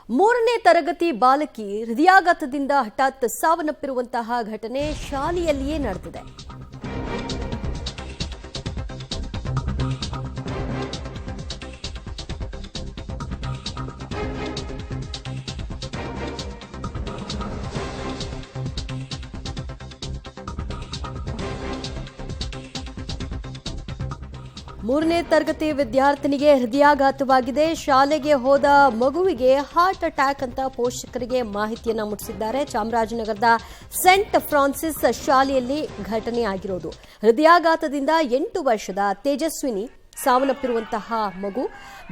ಮೂರನೇ ತರಗತಿ ಬಾಲಕಿ ಹೃದಯಾಘಾತದಿಂದ ಹಠಾತ್ ಸಾವನ್ನಪ್ಪಿರುವಂತಹ ಘಟನೆ ಶಾಲೆಯಲ್ಲಿಯೇ ನಡೆದಿದೆ. ಮೂರನೇ ತರಗತಿ ವಿದ್ಯಾರ್ಥಿನಿಗೆ ಹೃದಯಾಘಾತವಾಗಿದೆ. ಶಾಲೆಗೆ ಹೋದ ಮಗುವಿಗೆ ಹಾರ್ಟ್ ಅಟ್ಯಾಕ್ ಅಂತ ಪೋಷಕರಿಗೆ ಮಾಹಿತಿಯನ್ನ ಮುಟ್ಟಿಸಿದ್ದಾರೆ. ಚಾಮರಾಜನಗರದ ಸೆಂಟ್ ಫ್ರಾನ್ಸಿಸ್ ಶಾಲೆಯಲ್ಲಿ ಘಟನೆ ಆಗಿರೋದು. ಹೃದಯಾಘಾತದಿಂದ 8 ವರ್ಷದ ತೇಜಸ್ವಿನಿ ಸಾವನ್ನಪ್ಪಿರುವಂತಹ ಮಗು.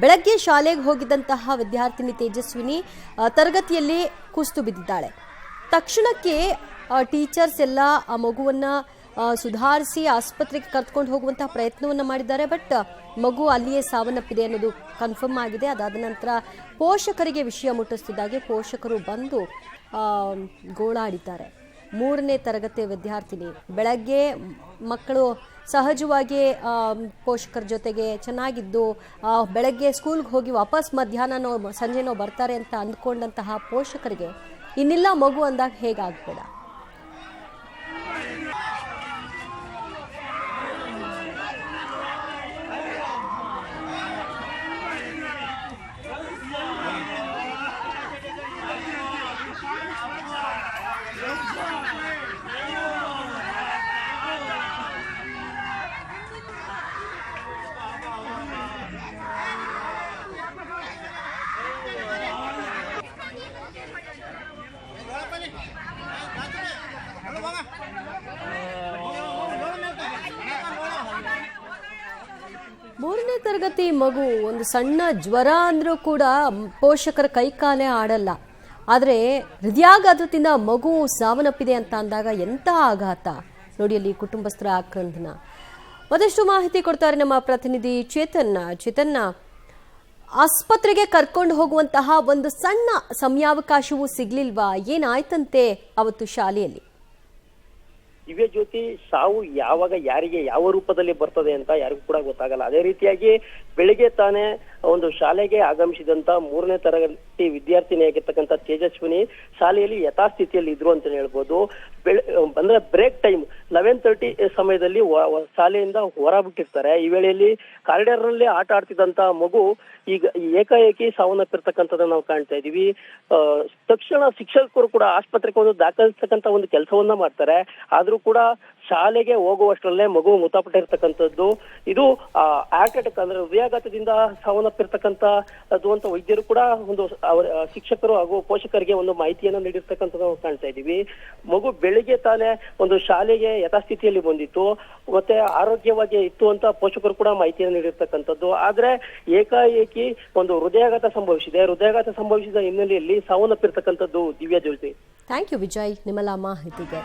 ಬೆಳಗ್ಗೆ ಶಾಲೆಗೆ ಹೋಗಿದ್ದಂತಹ ವಿದ್ಯಾರ್ಥಿನಿ ತೇಜಸ್ವಿನಿ ತರಗತಿಯಲ್ಲಿ ಕುಸಿದು ಬಿದ್ದಿದ್ದಾಳೆ. ತಕ್ಷಣಕ್ಕೆ ಟೀಚರ್ಸ್ ಎಲ್ಲ ಆ ಮಗುವನ್ನ ಸುಧಾರಿಸಿ ಆಸ್ಪತ್ರೆಗೆ ಕರ್ಕೊಂಡು ಹೋಗುವಂತಹ ಪ್ರಯತ್ನವನ್ನ ಮಾಡಿದ್ದಾರೆ. ಬಟ್ ಮಗು ಅಲ್ಲಿಯೇ ಸಾವನ್ನಪ್ಪಿದೆ ಅನ್ನೋದು ಕನ್ಫರ್ಮ್ ಆಗಿದೆ. ಅದಾದ ನಂತರ ಪೋಷಕರಿಗೆ ವಿಷಯ ಮುಟ್ಟಿಸ್ತಿದ್ದಾಗೆ ಪೋಷಕರು ಬಂದು ಗೋಳಾಡಿದ್ದಾರೆ. ಮೂರನೇ ತರಗತಿ ವಿದ್ಯಾರ್ಥಿನಿ ಬೆಳಗ್ಗೆ ಮಕ್ಕಳು ಸಹಜವಾಗಿ ಪೋಷಕರ ಜೊತೆಗೆ ಚೆನ್ನಾಗಿದ್ದು ಬೆಳಗ್ಗೆ ಸ್ಕೂಲ್ಗೆ ಹೋಗಿ ವಾಪಸ್ ಮಧ್ಯಾಹ್ನನೋ ಸಂಜೆನೋ ಬರ್ತಾರೆ ಅಂತ ಅಂದ್ಕೊಂಡಂತಹ ಪೋಷಕರಿಗೆ ಇನ್ನಿಲ್ಲ ಮಗು ಅಂದಾಗ ಹೇಗಾಗ್ಬೇಡ. ಮೂರನೇ ತರಗತಿ ಮಗು ಒಂದು ಸಣ್ಣ ಜ್ವರ ಅಂದ್ರೂ ಕೂಡ ಪೋಷಕರ ಕೈಕಾಲೇ ಆಡಲ್ಲ. ಆದರೆ ಹೃದಯಾಘಾತದಿಂದ ಮಗು ಸಾವನ್ನಪ್ಪಿದೆ ಅಂತ ಅಂದಾಗ ಎಂಥ ಆಘಾತ ನೋಡಿ ಅಲ್ಲಿ ಕುಟುಂಬಸ್ಥರ ಆಕ್ರಂದನ. ಮತ್ತಷ್ಟು ಮಾಹಿತಿ ಕೊಡ್ತಾರೆ ನಮ್ಮ ಪ್ರತಿನಿಧಿ ಚೇತನ್ನ. ಆಸ್ಪತ್ರೆಗೆ ಕರ್ಕೊಂಡು ಹೋಗುವಂತಹ ಒಂದು ಸಣ್ಣ ಸಮಯಾವಕಾಶವೂ ಸಿಗ್ಲಿಲ್ವಾ? ಏನಾಯ್ತಂತೆ ಅವತ್ತು ಶಾಲೆಯಲ್ಲಿ? ದಿವ್ಯ ಜ್ಯೋತಿ, ಸಾವು ಯಾವಾಗ ಯಾರಿಗೆ ಯಾವ ರೂಪದಲ್ಲಿ ಬರ್ತದೆ ಅಂತ ಯಾರಿಗೂ ಕೂಡ ಗೊತ್ತಾಗಲ್ಲ. ಅದೇ ರೀತಿಯಾಗಿ ಬೆಳಿಗ್ಗೆ ತಾನೇ ಒಂದು ಶಾಲೆಗೆ ಆಗಮಿಸಿದಂತ 3ನೇ ತರಗತಿ ವಿದ್ಯಾರ್ಥಿನಿಯಾಗಿರ್ತಕ್ಕಂಥ ತೇಜಸ್ವಿನಿ ಶಾಲೆಯಲ್ಲಿ ಯಥಾಸ್ಥಿತಿಯಲ್ಲಿ ಇದ್ರು ಅಂತ ಹೇಳ್ಬೋದು. ಅಂದ್ರೆ ಬ್ರೇಕ್ ಟೈಮ್ 11:30 ಸಮಯದಲ್ಲಿ ಶಾಲೆಯಿಂದ ಹೊರ ಬಿಟ್ಟಿರ್ತಾರೆ. ಈ ವೇಳೆಯಲ್ಲಿ ಕಾರಿಡಾರ್ ನಲ್ಲಿ ಆಟ ಆಡ್ತಿದ್ದಂತ ಮಗು ಈಗ ಏಕಾಏಕಿ ಸಾವನ್ನಪ್ಪಿರ್ತಕ್ಕಂಥದ್ದನ್ನ ನಾವು ಕಾಣ್ತಾ ಇದೀವಿ. ತಕ್ಷಣ ಶಿಕ್ಷಕರು ಕೂಡ ಆಸ್ಪತ್ರೆಗೆ ಒಂದು ದಾಖಲಿಸ್ತಕ್ಕಂಥ ಒಂದು ಕೆಲಸವನ್ನ ಮಾಡ್ತಾರೆ. ಆದ್ರೂ ಕೂಡ ಶಾಲೆಗೆ ಹೋಗುವಷ್ಟರಲ್ಲೇ ಮಗು ಮೃತಪಟ್ಟಿರ್ತಕ್ಕಂಥದ್ದು. ಇದು ಹಾರ್ಟ್ ಅಟ್ಯಾಕ್ ಅಂದ್ರೆ ಹೃದಯಾಘಾತದಿಂದ ಸಾವನ್ನಪ್ಪಿರ್ತಕ್ಕಂಥದ್ದು ಅಂತ ವೈದ್ಯರು ಕೂಡ ಒಂದು ಅವರ ಶಿಕ್ಷಕರು ಹಾಗೂ ಪೋಷಕರಿಗೆ ಒಂದು ಮಾಹಿತಿಯನ್ನ ನೀಡಿರ್ತಕ್ಕಂಥದ್ದು ನಾವು ಕಾಣ್ತಾ ಇದೀವಿ. ಮಗು ಬೆಳಿಗ್ಗೆ ತಾನೇ ಒಂದು ಶಾಲೆಗೆ ಯಥಾಸ್ಥಿತಿಯಲ್ಲಿ ಬಂದಿತ್ತು, ಮತ್ತೆ ಆರೋಗ್ಯವಾಗಿ ಇತ್ತು ಅಂತ ಪೋಷಕರು ಕೂಡ ಮಾಹಿತಿಯನ್ನು ನೀಡಿರ್ತಕ್ಕಂಥದ್ದು. ಆದ್ರೆ ಏಕಾಏಕಿ ಒಂದು ಹೃದಯಾಘಾತ ಸಂಭವಿಸಿದೆ. ಹೃದಯಾಘಾತ ಸಂಭವಿಸಿದ ಹಿನ್ನೆಲೆಯಲ್ಲಿ ಸಾವನ್ನಪ್ಪಿರ್ತಕ್ಕಂಥದ್ದು ದಿವ್ಯ ಜ್ಯೋತಿ. ಥ್ಯಾಂಕ್ ಯು ವಿಜಯ್ ನಿಮ್ಮೆಲ್ಲ ಮಾಹಿತಿಗೆ.